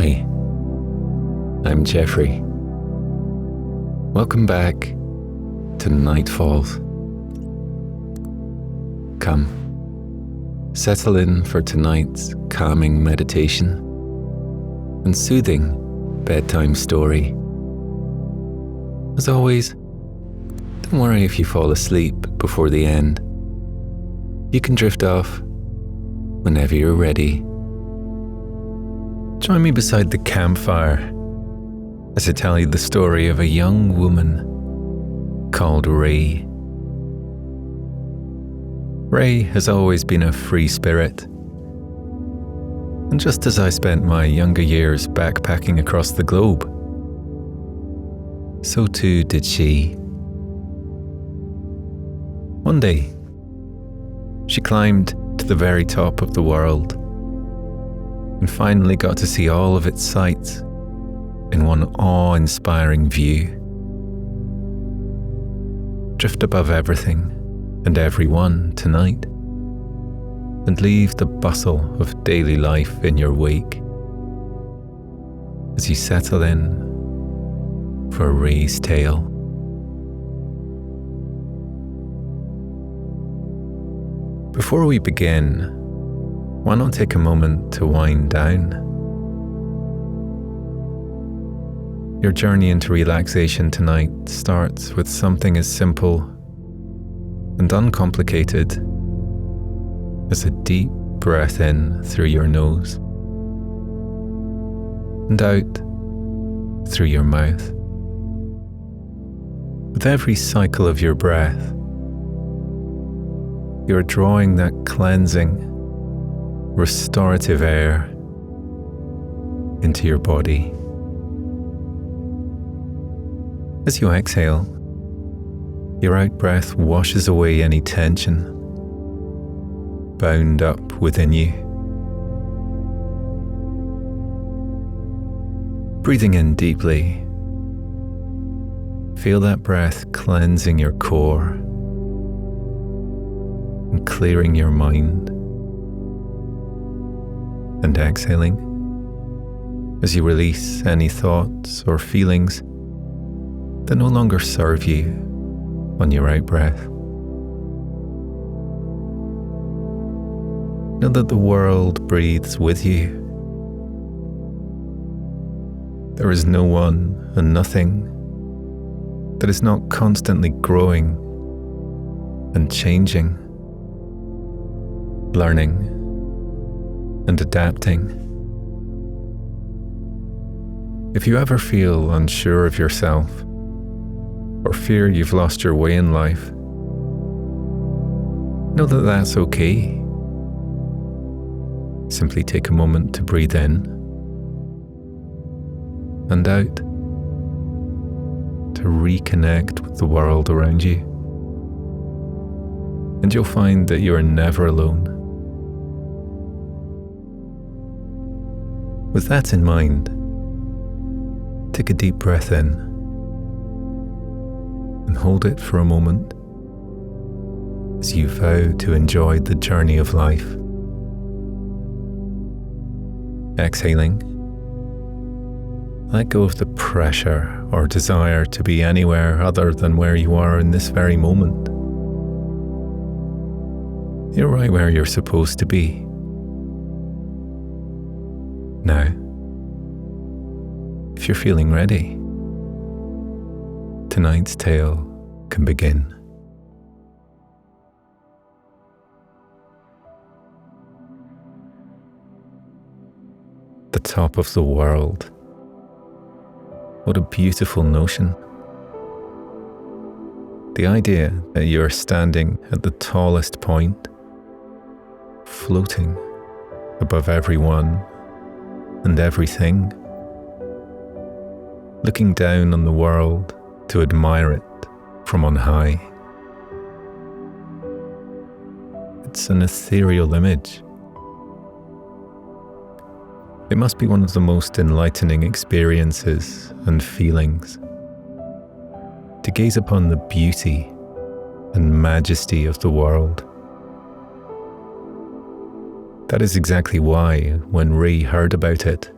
Hi, I'm Geoffrey. Welcome back to Nightfalls. Come, settle in for tonight's calming meditation and soothing bedtime story. As always, don't worry if you fall asleep before the end. You can drift off whenever you're ready. Join me beside the campfire as I tell you the story of a young woman called Ray. Ray has always been a free spirit, and just as I spent my younger years backpacking across the globe, so too did she. One day, she climbed to the very top of the world and finally got to see all of its sights in one awe-inspiring view. Drift above everything and everyone tonight and leave the bustle of daily life in your wake as you settle in for Ray's tale. Before we begin, why not take a moment to wind down? Your journey into relaxation tonight starts with something as simple and uncomplicated as a deep breath in through your nose and out through your mouth. With every cycle of your breath, you're drawing that cleansing, restorative air into your body. As you exhale, your out-breath washes away any tension bound up within you. Breathing in deeply, feel that breath cleansing your core and clearing your mind. And exhaling as you release any thoughts or feelings that no longer serve you on your out-breath. Know that the world breathes with you. There is no one and nothing that is not constantly growing and changing, learning and adapting. If you ever feel unsure of yourself or fear you've lost your way in life, know that that's okay. Simply take a moment to breathe in and out to reconnect with the world around you. And you'll find that you are never alone. With that in mind, take a deep breath in and hold it for a moment as you vow to enjoy the journey of life. Exhaling, let go of the pressure or desire to be anywhere other than where you are in this very moment. You're right where you're supposed to be. Now, if you're feeling ready, tonight's tale can begin. The top of the world. What a beautiful notion. The idea that you're standing at the tallest point, floating above everyone and everything, looking down on the world to admire it from on high. It's an ethereal image. It must be one of the most enlightening experiences and feelings to gaze upon the beauty and majesty of the world. That is exactly why, when Ray heard about it,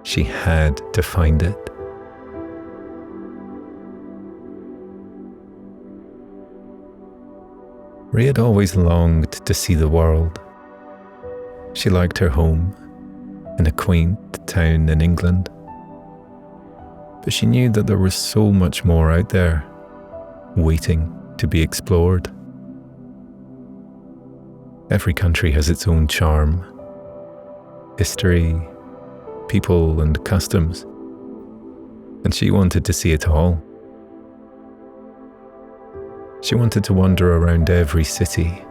She had to find it. Ray had always longed to see the world. She liked her home in a quaint town in England, but she knew that there was so much more out there, waiting to be explored. Every country has its own charm, history, people and customs, and she wanted to see it all. She wanted to wander around every city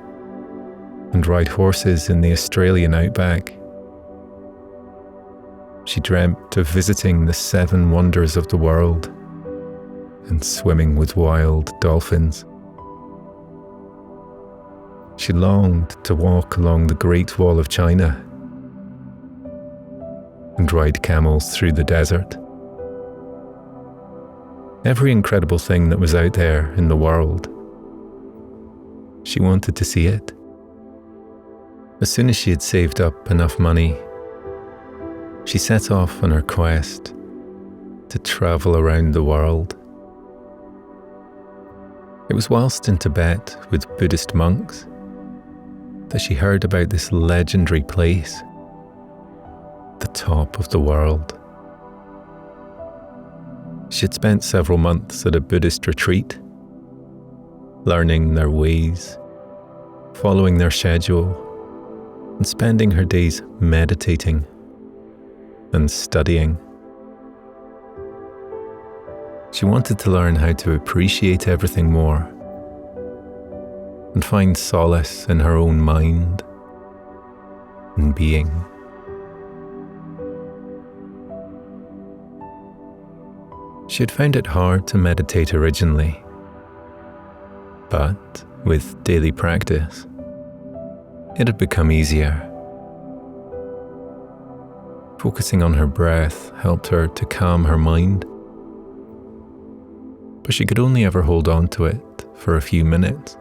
and ride horses in the Australian outback. She dreamt of visiting the 7 wonders of the world and swimming with wild dolphins. She longed to walk along the Great Wall of China and ride camels through the desert. Every incredible thing that was out there in the world, she wanted to see it. As soon as she had saved up enough money, she set off on her quest to travel around the world. It was whilst in Tibet with Buddhist monks that she heard about this legendary place, the top of the world. She had spent several months at a Buddhist retreat, learning their ways, following their schedule, and spending her days meditating and studying. She wanted to learn how to appreciate everything more and find solace in her own mind and being. She had found it hard to meditate originally, but with daily practice, it had become easier. Focusing on her breath helped her to calm her mind, but she could only ever hold on to it for a few minutes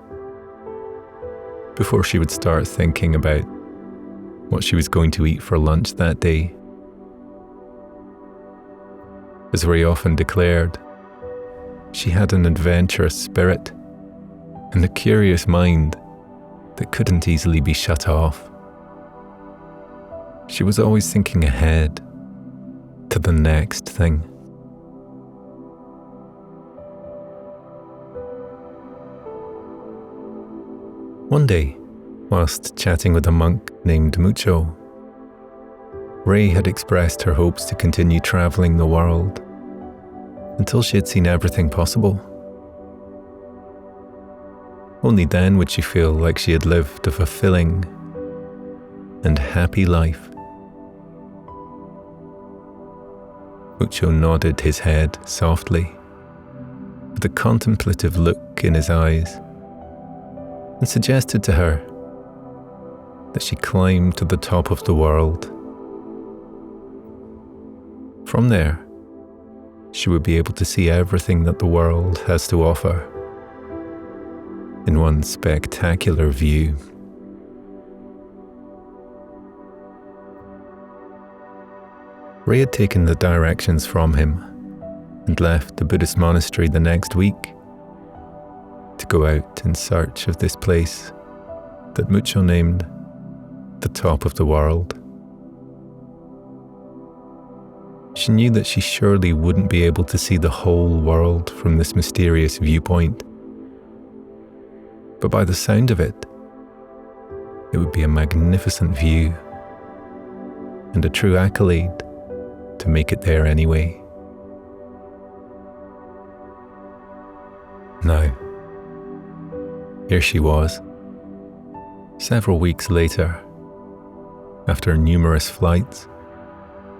before she would start thinking about what she was going to eat for lunch that day. As Ray often declared, she had an adventurous spirit and a curious mind that couldn't easily be shut off. She was always thinking ahead to the next thing. One day, whilst chatting with a monk named Mucho, Ray had expressed her hopes to continue travelling the world until she had seen everything possible. Only then would she feel like she had lived a fulfilling and happy life. Mucho nodded his head softly, with a contemplative look in his eyes, and suggested to her that she climb to the top of the world. From there, she would be able to see everything that the world has to offer in one spectacular view. Ray had taken the directions from him and left the Buddhist monastery the next week to go out in search of this place that Mucho named the top of the world. She knew that she surely wouldn't be able to see the whole world from this mysterious viewpoint, but by the sound of it, it would be a magnificent view and a true accolade to make it there anyway. Now, here she was, several weeks later, after numerous flights,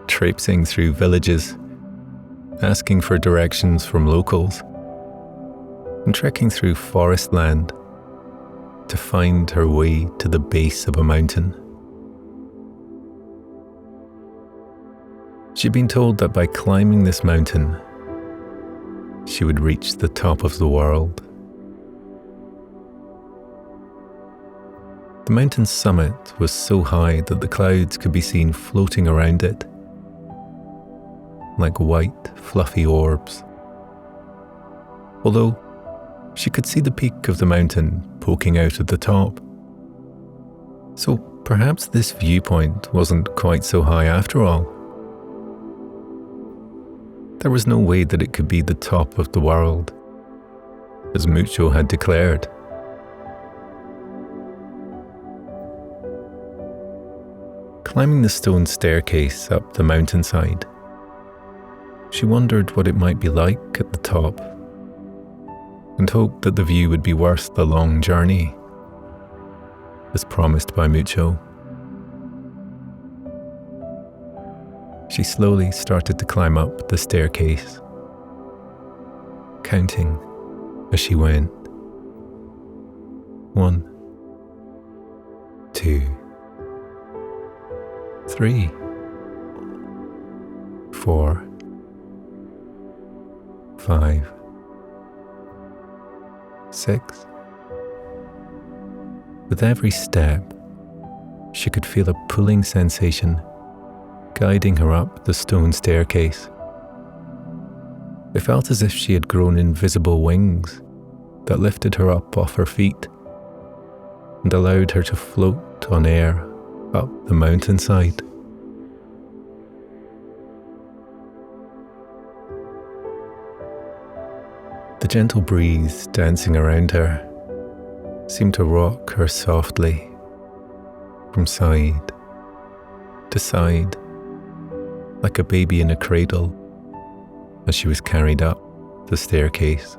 traipsing through villages, asking for directions from locals, and trekking through forest land to find her way to the base of a mountain. She'd been told that by climbing this mountain, she would reach the top of the world. The mountain's summit was so high that the clouds could be seen floating around it, like white, fluffy orbs. Although she could see the peak of the mountain poking out at the top. So perhaps this viewpoint wasn't quite so high after all. There was no way that it could be the top of the world, as Mucho had declared. Climbing the stone staircase up the mountainside, she wondered what it might be like at the top, and hoped that the view would be worth the long journey, as promised by Mucho. She slowly started to climb up the staircase, counting as she went. 1, 2, 3, 4, 5, 6. With every step, she could feel a pulling sensation guiding her up the stone staircase. It felt as if she had grown invisible wings that lifted her up off her feet and allowed her to float on air up the mountainside. The gentle breeze dancing around her seemed to rock her softly from side to side, like a baby in a cradle, as she was carried up the staircase.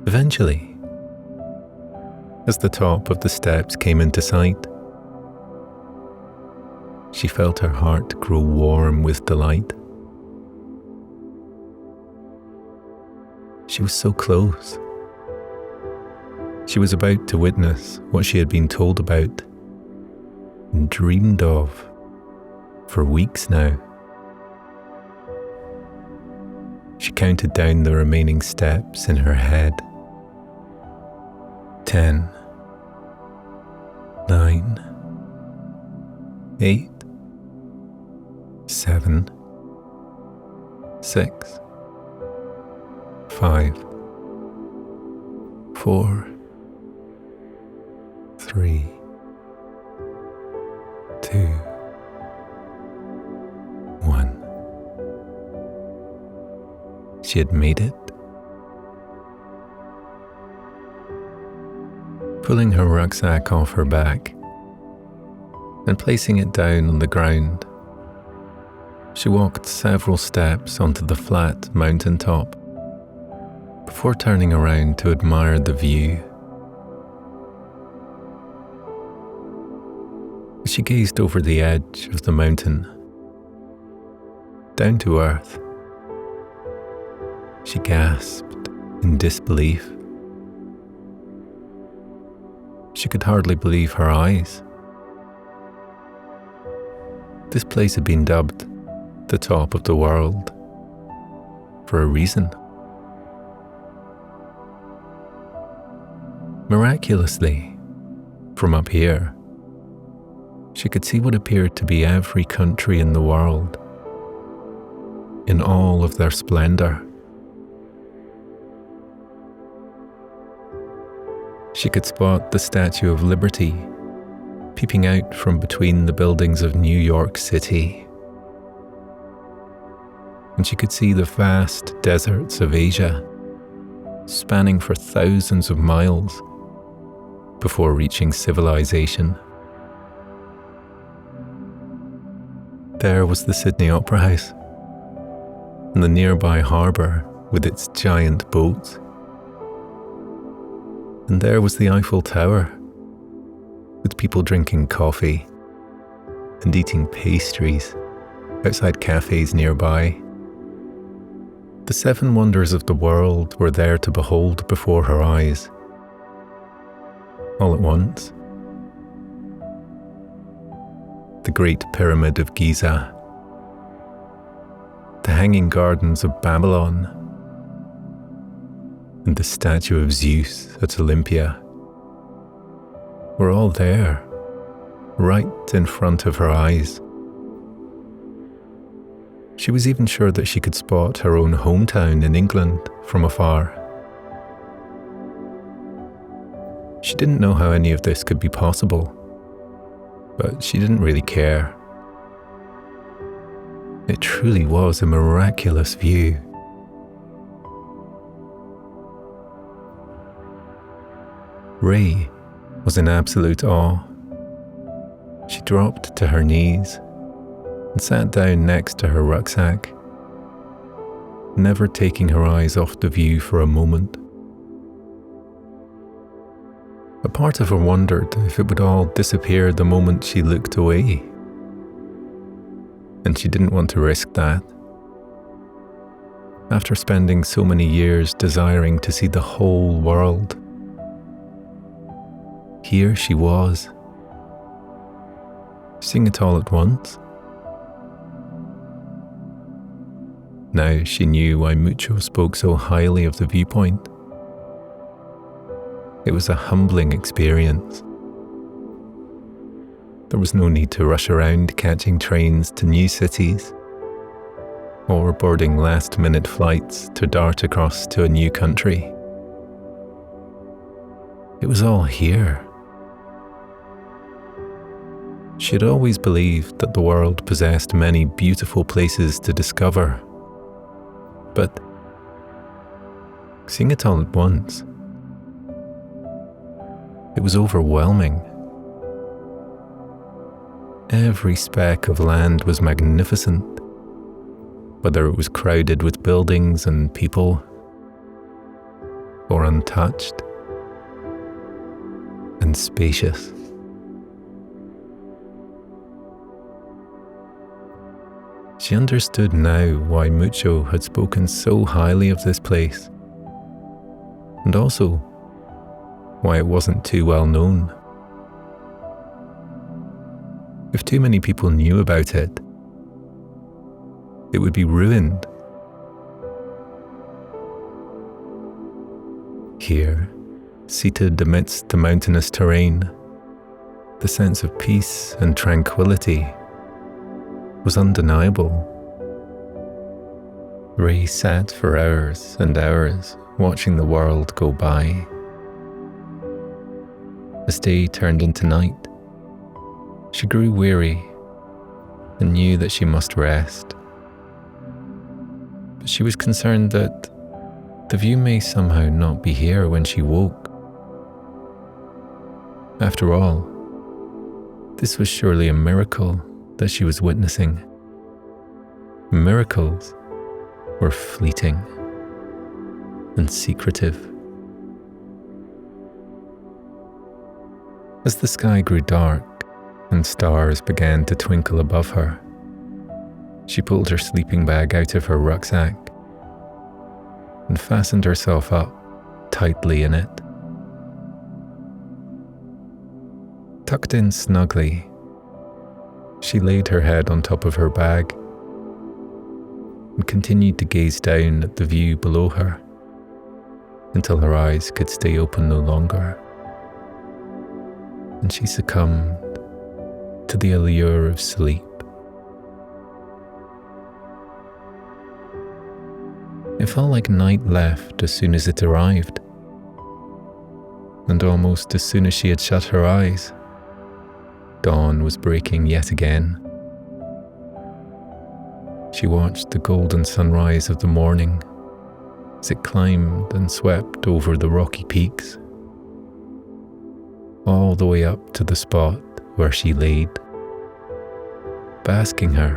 Eventually, as the top of the steps came into sight, she felt her heart grow warm with delight. She was so close. She was about to witness what she had been told about and dreamed of for weeks now. She counted down the remaining steps in her head. 10, 9, 8, 7, 6, 5, 4, 3, 2, 1. She had made it. Pulling her rucksack off her back and placing it down on the ground, she walked several steps onto the flat mountain top before turning around to admire the view. As she gazed over the edge of the mountain, down to earth, she gasped in disbelief. She could hardly believe her eyes. This place had been dubbed the top of the world for a reason. Miraculously, from up here, she could see what appeared to be every country in the world, in all of their splendor. She could spot the Statue of Liberty peeping out from between the buildings of New York City. And she could see the vast deserts of Asia, spanning for thousands of miles before reaching civilization. There was the Sydney Opera House, and the nearby harbour with its giant boats. And there was the Eiffel Tower, with people drinking coffee and eating pastries outside cafes nearby. The 7 wonders of the world were there to behold before her eyes, all at once. The Great Pyramid of Giza, the Hanging Gardens of Babylon, and the statue of Zeus at Olympia were all there, right in front of her eyes. She was even sure that she could spot her own hometown in England from afar. She didn't know how any of this could be possible, but she didn't really care. It truly was a miraculous view. Ray was in absolute awe. She dropped to her knees and sat down next to her rucksack, never taking her eyes off the view for a moment. A part of her wondered if it would all disappear the moment she looked away, and she didn't want to risk that. After spending so many years desiring to see the whole world, here she was, seeing it all at once. Now she knew why Mucho spoke so highly of the viewpoint. It was a humbling experience. There was no need to rush around catching trains to new cities or boarding last-minute flights to dart across to a new country. It was all here. She had always believed that the world possessed many beautiful places to discover, but seeing it all at once, it was overwhelming. Every speck of land was magnificent, whether it was crowded with buildings and people, or untouched and spacious. She understood now why Mucho had spoken so highly of this place, and also why it wasn't too well known. If too many people knew about it, it would be ruined. Here, seated amidst the mountainous terrain, the sense of peace and tranquility was undeniable. Ray sat for hours and hours watching the world go by. As day turned into night, she grew weary and knew that she must rest. But she was concerned that the view may somehow not be here when she woke. After all, this was surely a miracle that she was witnessing. Miracles were fleeting and secretive. As the sky grew dark and stars began to twinkle above her, she pulled her sleeping bag out of her rucksack and fastened herself up tightly in it. Tucked in snugly, she laid her head on top of her bag and continued to gaze down at the view below her until her eyes could stay open no longer, and she succumbed to the allure of sleep. It felt like night left as soon as it arrived, and almost as soon as she had shut her eyes, dawn was breaking yet again. She watched the golden sunrise of the morning as it climbed and swept over the rocky peaks, all the way up to the spot where she laid, basking her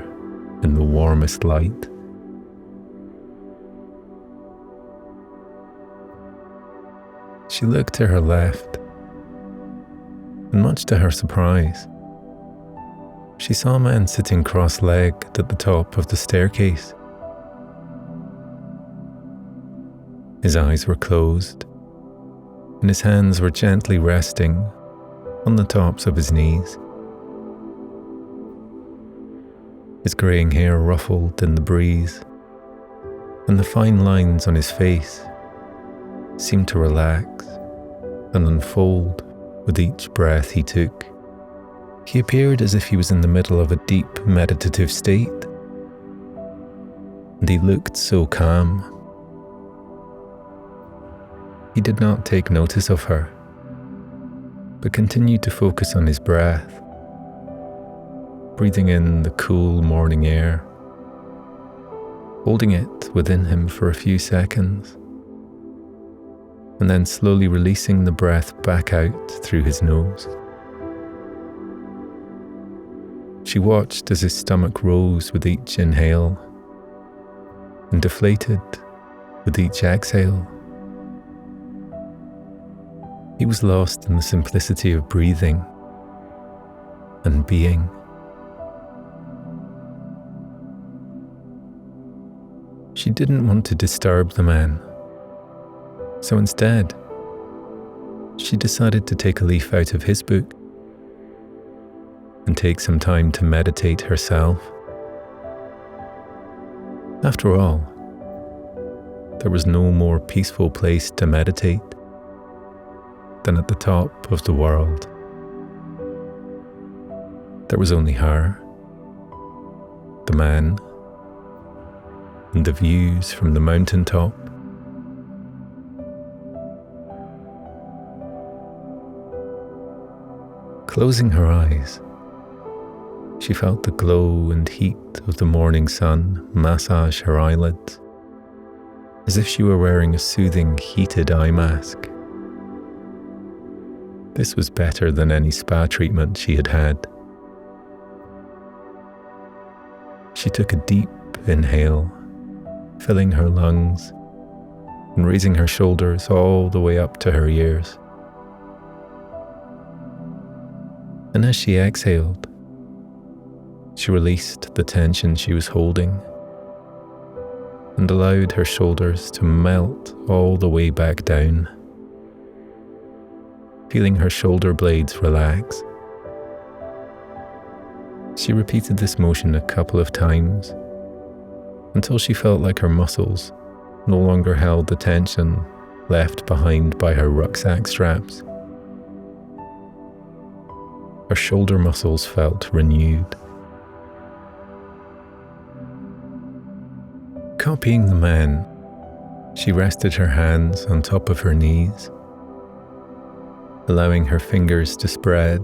in the warmest light. She looked to her left, and much to her surprise, she saw a man sitting cross-legged at the top of the staircase. His eyes were closed, and his hands were gently resting on the tops of his knees. His greying hair ruffled in the breeze, and the fine lines on his face seemed to relax and unfold with each breath he took. He appeared as if he was in the middle of a deep meditative state, and he looked so calm. He did not take notice of her, but continued to focus on his breath, breathing in the cool morning air, holding it within him for a few seconds, and then slowly releasing the breath back out through his nose. She watched as his stomach rose with each inhale and deflated with each exhale. He was lost in the simplicity of breathing and being. She didn't want to disturb the man, so instead, she decided to take a leaf out of his book and take some time to meditate herself. After all, there was no more peaceful place to meditate than at the top of the world. There was only her, the man, and the views from the mountaintop. Closing her eyes, she felt the glow and heat of the morning sun massage her eyelids, as if she were wearing a soothing, heated eye mask. This was better than any spa treatment she had had. She took a deep inhale, filling her lungs and raising her shoulders all the way up to her ears. And as she exhaled, she released the tension she was holding and allowed her shoulders to melt all the way back down, feeling her shoulder blades relax. She repeated this motion a couple of times until she felt like her muscles no longer held the tension left behind by her rucksack straps. Her shoulder muscles felt renewed. Copying the man, she rested her hands on top of her knees, allowing her fingers to spread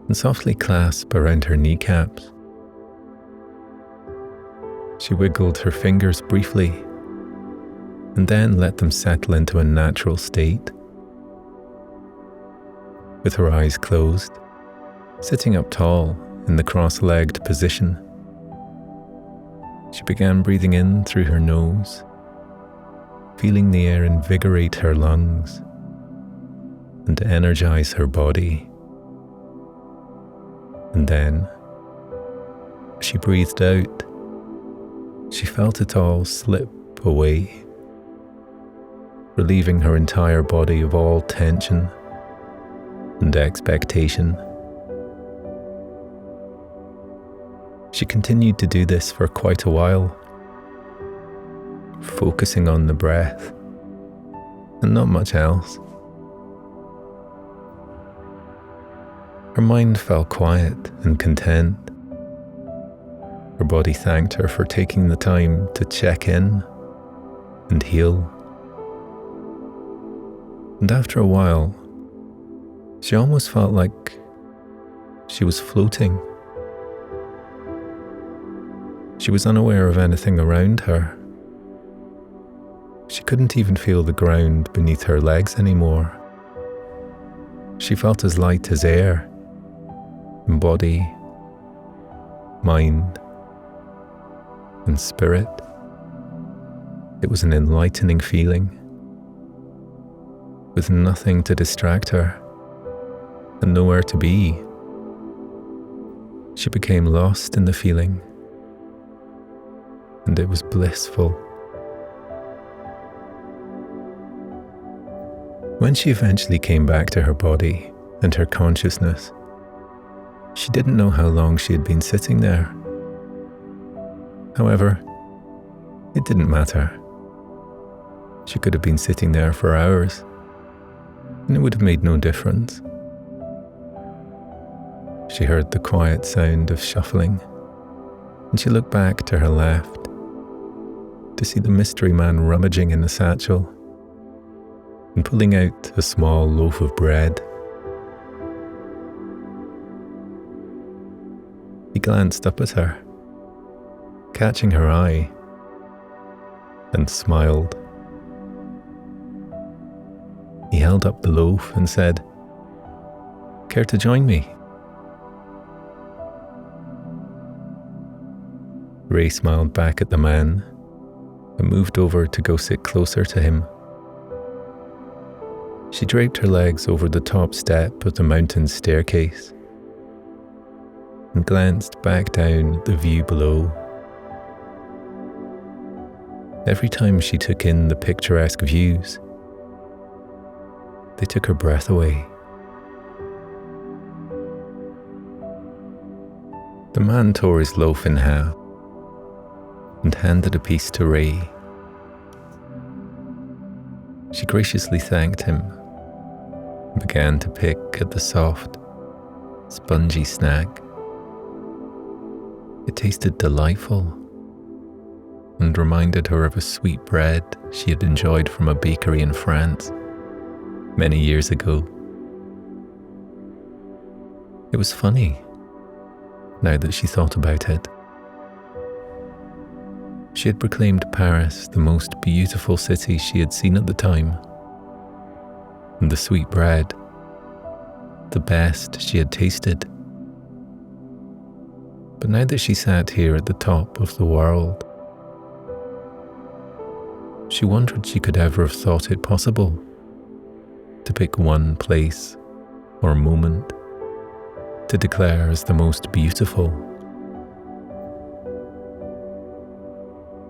and softly clasp around her kneecaps. She wiggled her fingers briefly and then let them settle into a natural state. With her eyes closed, sitting up tall in the cross-legged position, she began breathing in through her nose, feeling the air invigorate her lungs and energize her body. And then, as she breathed out, she felt it all slip away, relieving her entire body of all tension and expectation. She continued to do this for quite a while, focusing on the breath and not much else. Her mind felt quiet and content. Her body thanked her for taking the time to check in and heal. And after a while, she almost felt like she was floating. She was unaware of anything around her. She couldn't even feel the ground beneath her legs anymore. She felt as light as air, in body, mind, and spirit. It was an enlightening feeling, with nothing to distract her and nowhere to be. She became lost in the feeling, and it was blissful. When she eventually came back to her body and her consciousness, she didn't know how long she had been sitting there. However, it didn't matter. She could have been sitting there for hours, and it would have made no difference. She heard the quiet sound of shuffling, and she looked back to her left to see the mystery man rummaging in the satchel and pulling out a small loaf of bread. He glanced up at her, catching her eye, and smiled. He held up the loaf and said, "Care to join me?" Ray smiled back at the man and moved over to go sit closer to him. She draped her legs over the top step of the mountain staircase and glanced back down at the view below. Every time she took in the picturesque views, they took her breath away. The man tore his loaf in half and handed a piece to Ray. She graciously thanked him and began to pick at the soft, spongy snack. It tasted delightful and reminded her of a sweet bread she had enjoyed from a bakery in France many years ago. It was funny, now that she thought about it. She had proclaimed Paris the most beautiful city she had seen at the time, and the sweet bread the best she had tasted. But now that she sat here at the top of the world, she wondered she could ever have thought it possible to pick one place or moment to declare as the most beautiful.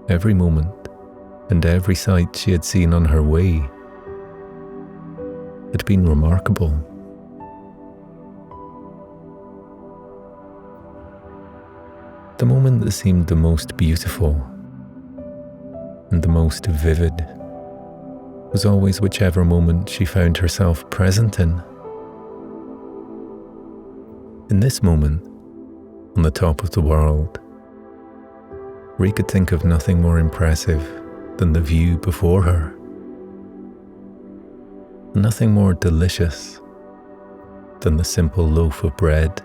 Every moment and every sight she had seen on her way had been remarkable. The moment that seemed the most beautiful and the most vivid was always whichever moment she found herself present in. In this moment, on the top of the world, Ray could think of nothing more impressive than the view before her, and nothing more delicious than the simple loaf of bread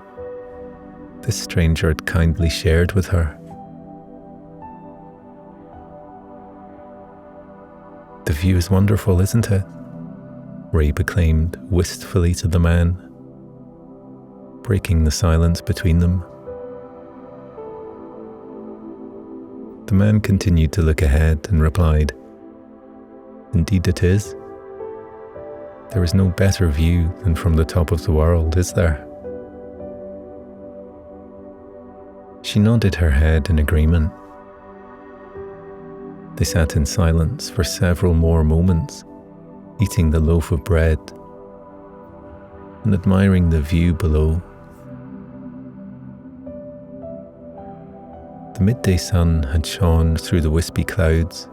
this stranger had kindly shared with her. "The view is wonderful, isn't it?" Ray proclaimed wistfully to the man, breaking the silence between them. The man continued to look ahead and replied, "Indeed it is. There is no better view than from the top of the world, is there?" She nodded her head in agreement. They sat in silence for several more moments, eating the loaf of bread and admiring the view below. The midday sun had shone through the wispy clouds,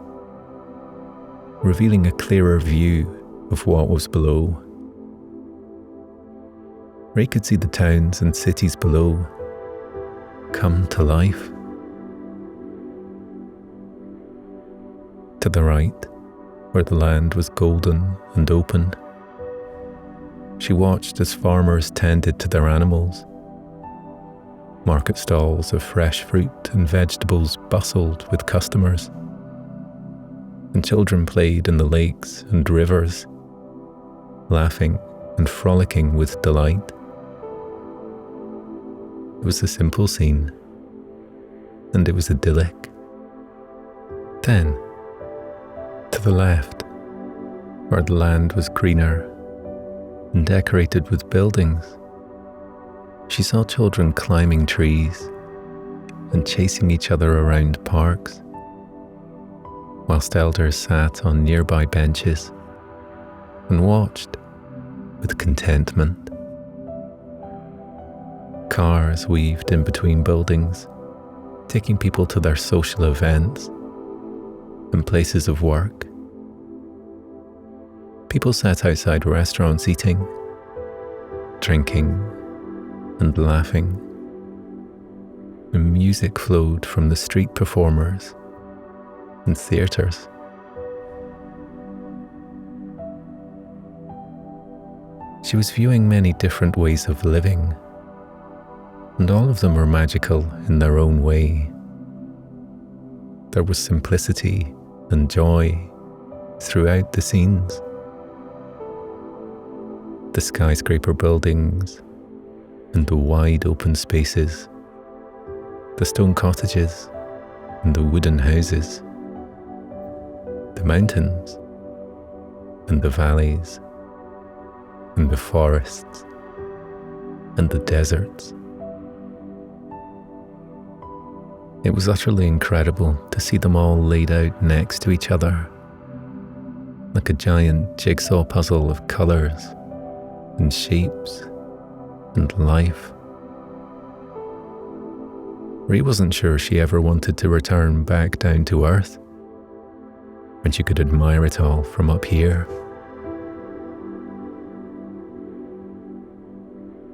revealing a clearer view of what was below. Ray could see the towns and cities below come to life. To the right, where the land was golden and open, she watched as farmers tended to their animals. Market stalls of fresh fruit and vegetables bustled with customers, and children played in the lakes and rivers, laughing and frolicking with delight. It was a simple scene, and it was idyllic. Then, to the left, where the land was greener and decorated with buildings, she saw children climbing trees and chasing each other around parks, whilst elders sat on nearby benches and watched with contentment. Cars weaved in between buildings, taking people to their social events and places of work. People sat outside restaurants eating, drinking, and laughing, and music flowed from the street performers and theatres. She was viewing many different ways of living, and all of them were magical in their own way. There was simplicity and joy throughout the scenes. The skyscraper buildings and the wide open spaces, the stone cottages and the wooden houses, the mountains and the valleys and the forests and the deserts. It was utterly incredible to see them all laid out next to each other, like a giant jigsaw puzzle of colours and shapes and life. Ray wasn't sure she ever wanted to return back down to Earth, when she could admire it all from up here.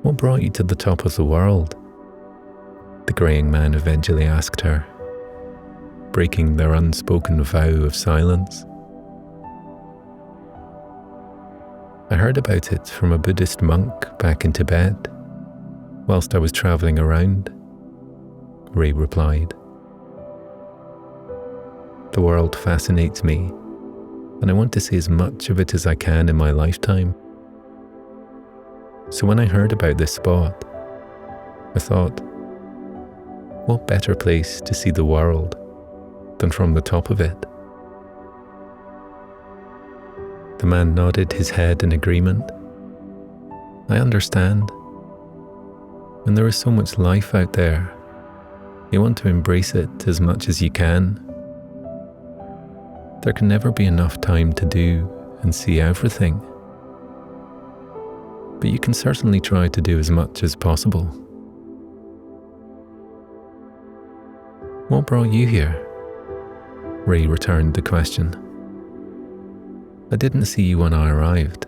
What brought you to the top of the world? The greying man eventually asked her, breaking their unspoken vow of silence. I heard about it from a Buddhist monk back in Tibet, whilst I was travelling around, Ray replied. The world fascinates me, and I want to see as much of it as I can in my lifetime. So when I heard about this spot, I thought, what better place to see the world than from the top of it? The man nodded his head in agreement. I understand. When there is so much life out there, you want to embrace it as much as you can. There can never be enough time to do and see everything. But you can certainly try to do as much as possible. What brought you here? Ray returned the question. I didn't see you when I arrived,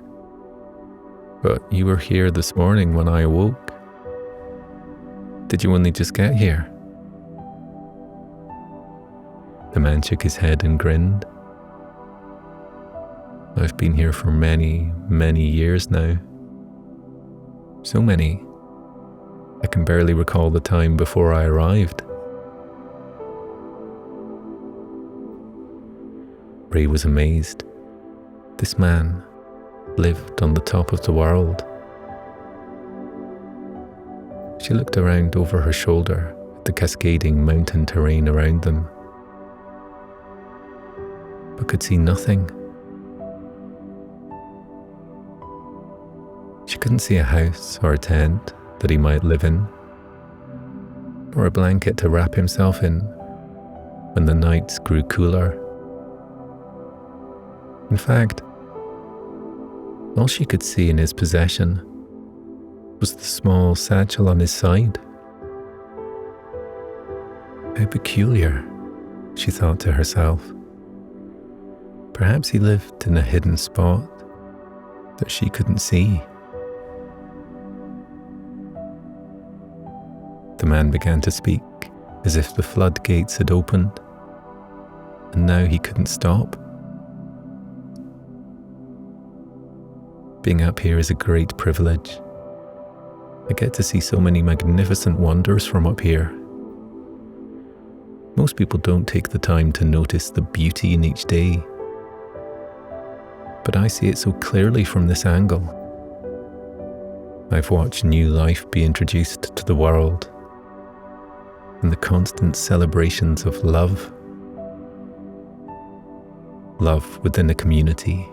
but you were here this morning when I awoke. Did you only just get here? The man shook his head and grinned. I've been here for many, many years now. So many, I can barely recall the time before I arrived. Ray was amazed. This man lived on the top of the world. She looked around over her shoulder at the cascading mountain terrain around them, but could see nothing. She couldn't see a house or a tent that he might live in, or a blanket to wrap himself in when the nights grew cooler. In fact, all she could see in his possession was the small satchel on his side. How peculiar, she thought to herself. Perhaps he lived in a hidden spot that she couldn't see. The man began to speak as if the floodgates had opened, and now he couldn't stop. Being up here is a great privilege. I get to see so many magnificent wonders from up here. Most people don't take the time to notice the beauty in each day, but I see it so clearly from this angle. I've watched new life be introduced to the world, and the constant celebrations of love. Love within a community,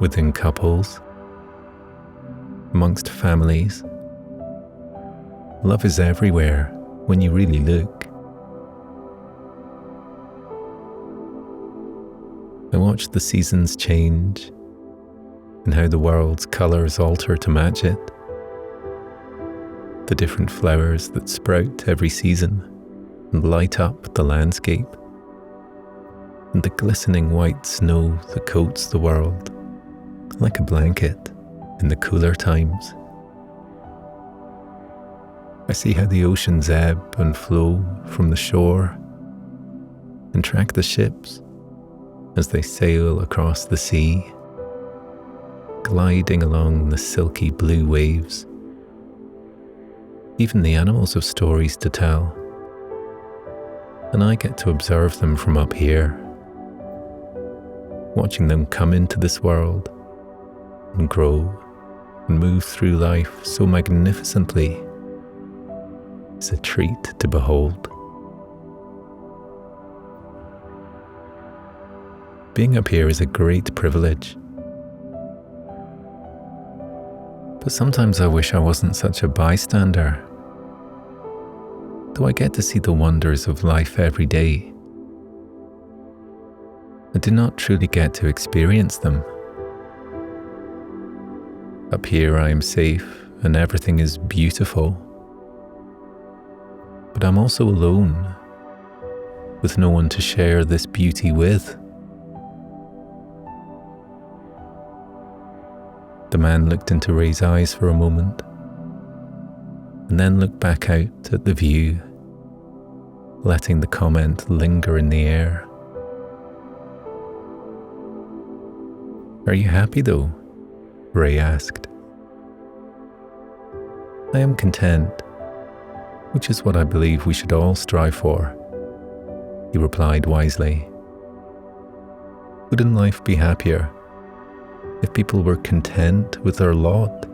within couples, amongst families. Love is everywhere when you really look. I watch the seasons change and how the world's colours alter to match it. The different flowers that sprout every season and light up the landscape, and the glistening white snow that coats the world like a blanket in the cooler times. I see how the oceans ebb and flow from the shore, and track the ships as they sail across the sea, gliding along the silky blue waves. Even the animals have stories to tell, and I get to observe them from up here, watching them come into this world and grow and move through life so magnificently is a treat to behold. Being up here is a great privilege, but sometimes I wish I wasn't such a bystander. Though I get to see the wonders of life every day, I do not truly get to experience them. Up here I am safe and everything is beautiful, but I'm also alone, with no one to share this beauty with. The man looked into Ray's eyes for a moment, and then looked back out at the view, letting the comment linger in the air. "Are you happy though?" Ray asked. "I am content, which is what I believe we should all strive for," he replied wisely. "Wouldn't life be happier if people were content with their lot?"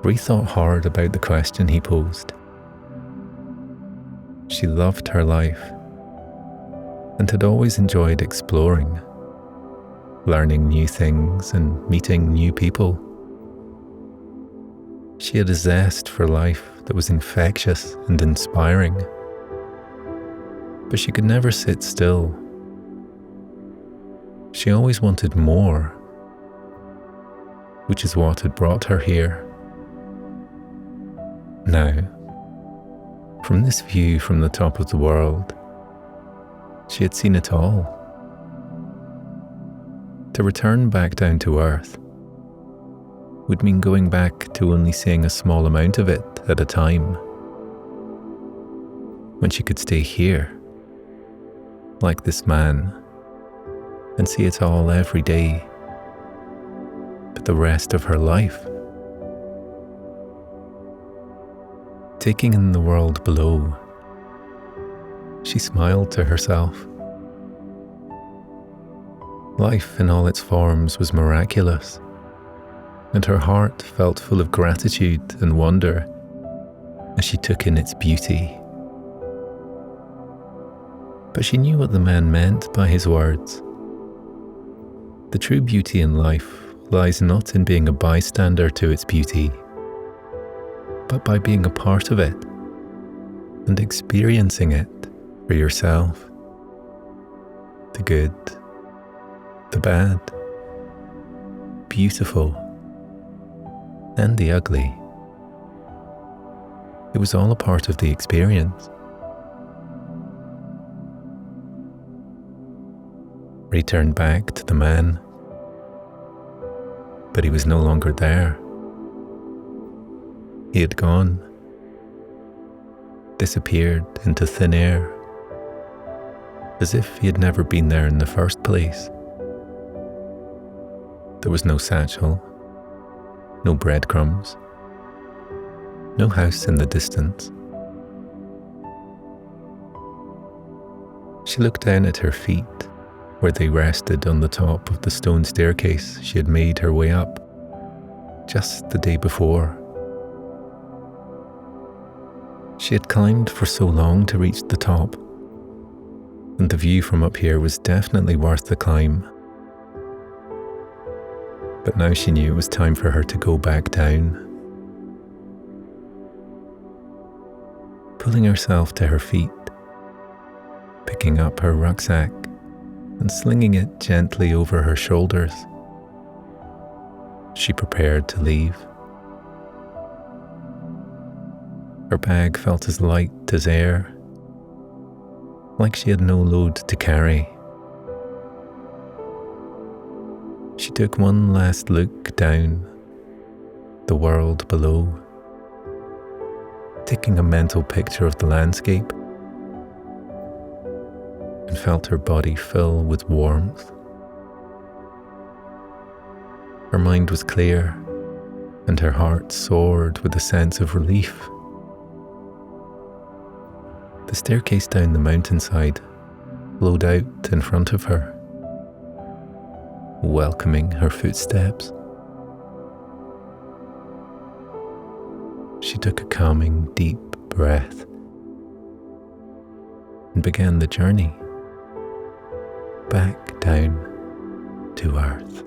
Ray thought hard about the question he posed. She loved her life and had always enjoyed exploring, learning new things and meeting new people. She had a zest for life that was infectious and inspiring, but she could never sit still. She always wanted more, which is what had brought her here. Now, from this view from the top of the world, she had seen it all. To return back down to earth would mean going back to only seeing a small amount of it at a time, when she could stay here, like this man, and see it all every day, but the rest of her life. Taking in the world below, she smiled to herself. Life in all its forms was miraculous, and her heart felt full of gratitude and wonder as she took in its beauty. But she knew what the man meant by his words. The true beauty in life lies not in being a bystander to its beauty, but by being a part of it and experiencing it for yourself. The good, the bad, beautiful, and the ugly. It was all a part of the experience. Ray turned back to the man, but he was no longer there. He had gone, disappeared into thin air, as if he had never been there in the first place. There was no satchel, no breadcrumbs, no house in the distance. She looked down at her feet, where they rested on the top of the stone staircase she had made her way up just the day before. She had climbed for so long to reach the top, and the view from up here was definitely worth the climb. But now she knew it was time for her to go back down. Pulling herself to her feet, picking up her rucksack and slinging it gently over her shoulders, she prepared to leave. Her bag felt as light as air, like she had no load to carry. She took one last look down the world below, sticking a mental picture of the landscape, and felt her body fill with warmth. Her mind was clear, and her heart soared with a sense of relief. The staircase down the mountainside flowed out in front of her, welcoming her footsteps. She took a calming, deep breath and began the journey back down to earth.